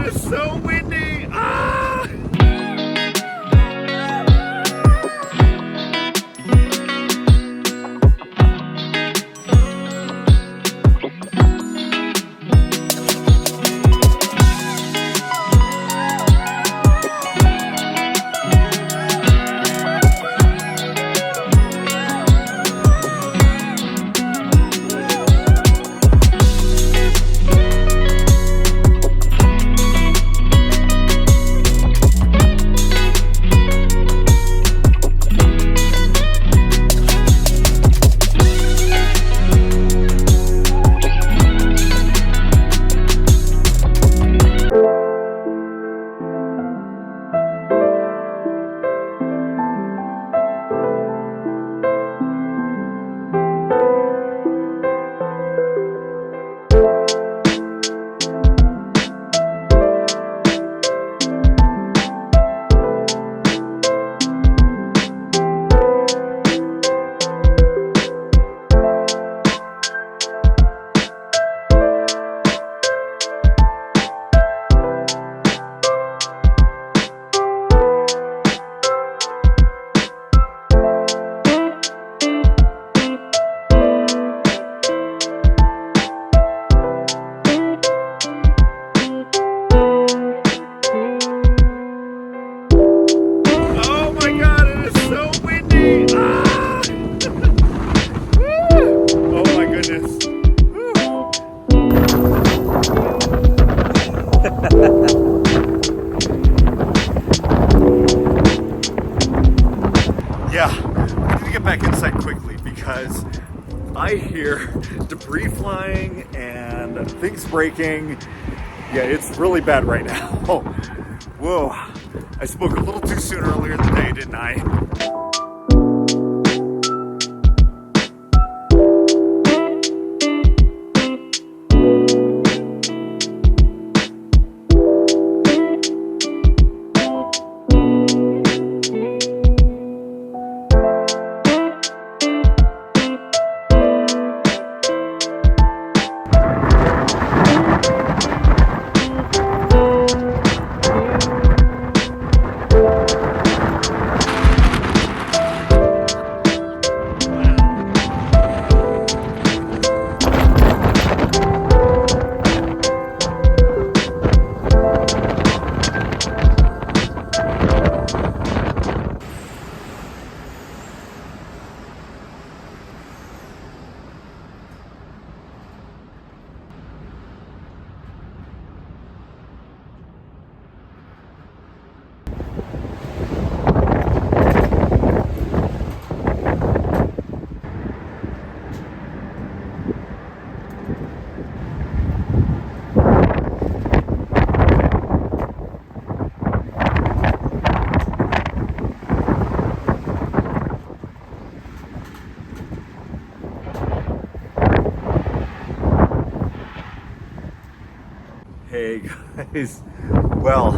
it is so windy. Ah! Yeah, I need to get back inside quickly because I hear debris flying and things breaking. Yeah, it's really bad right now. Whoa, I spoke a little too soon earlier in the day, didn't I? Hey guys, well,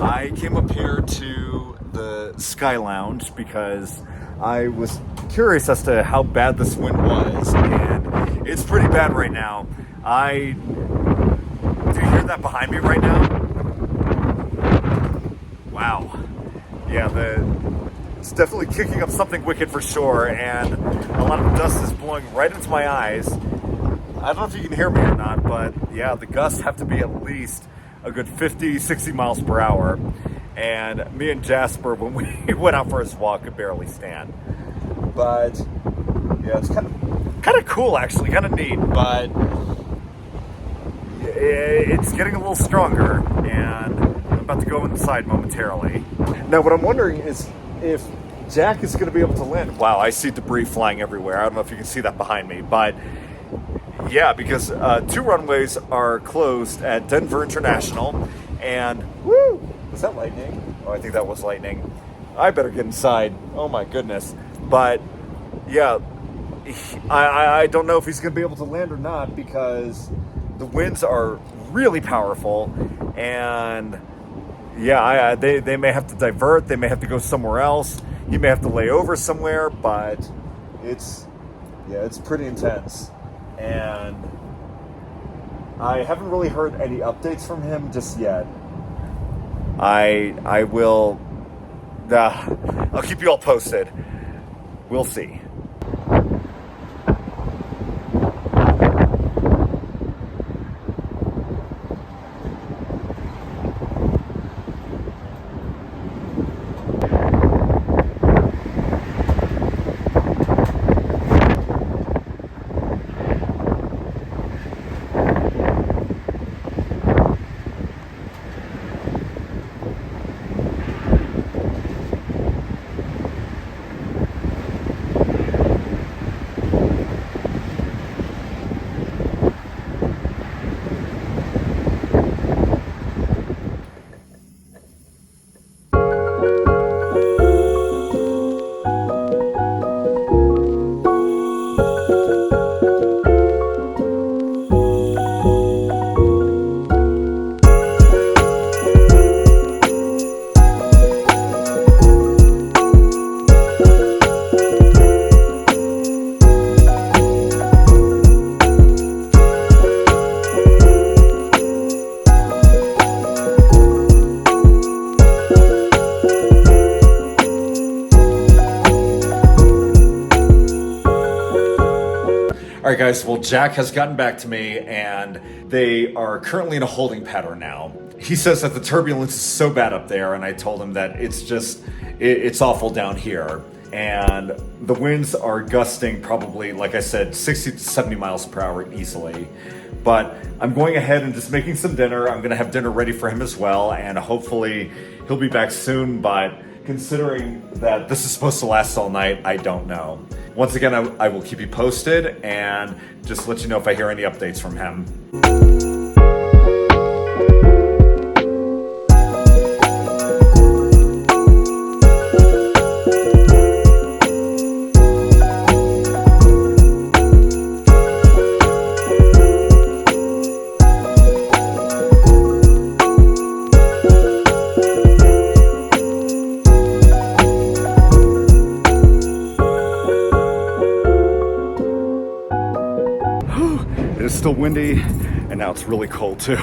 I came up here to the Sky Lounge because I was curious as to how bad this wind was, and it's pretty bad right now. Do you hear that behind me right now? Wow. Yeah, it's definitely kicking up something wicked for sure, and a lot of dust is blowing right into my eyes. I don't know if you can hear me or not, but yeah, the gusts have to be at least a good 50, 60 miles per hour. And me and Jasper, when we went out for his walk, could barely stand. But yeah, it's kind of cool actually, kind of neat, but it's getting a little stronger, and I'm about to go inside momentarily. Now, what I'm wondering is if Jack is going to be able to land. Wow, I see debris flying everywhere. I don't know if you can see that behind me, but yeah, because 2 runways are closed at Denver International, and woo, was that lightning? Oh, I think that was lightning. I better get inside. Oh my goodness. But yeah, I don't know if he's going to be able to land or not because the winds are really powerful, and yeah, they may have to divert. They may have to go somewhere else. He may have to lay over somewhere, but it's pretty intense. And I haven't really heard any updates from him just yet, I will. I'll keep you all posted. We'll see. All right, guys, well, Jack has gotten back to me, and they are currently in a holding pattern now. He says that the turbulence is so bad up there, and I told him that it's awful down here. And the winds are gusting probably, like I said, 60 to 70 miles per hour easily. But I'm going ahead and just making some dinner. I'm gonna have dinner ready for him as well, and hopefully he'll be back soon, but considering that this is supposed to last all night, I don't know. Once again, I will keep you posted and just let you know if I hear any updates from him. It's still windy, and now it's really cold too.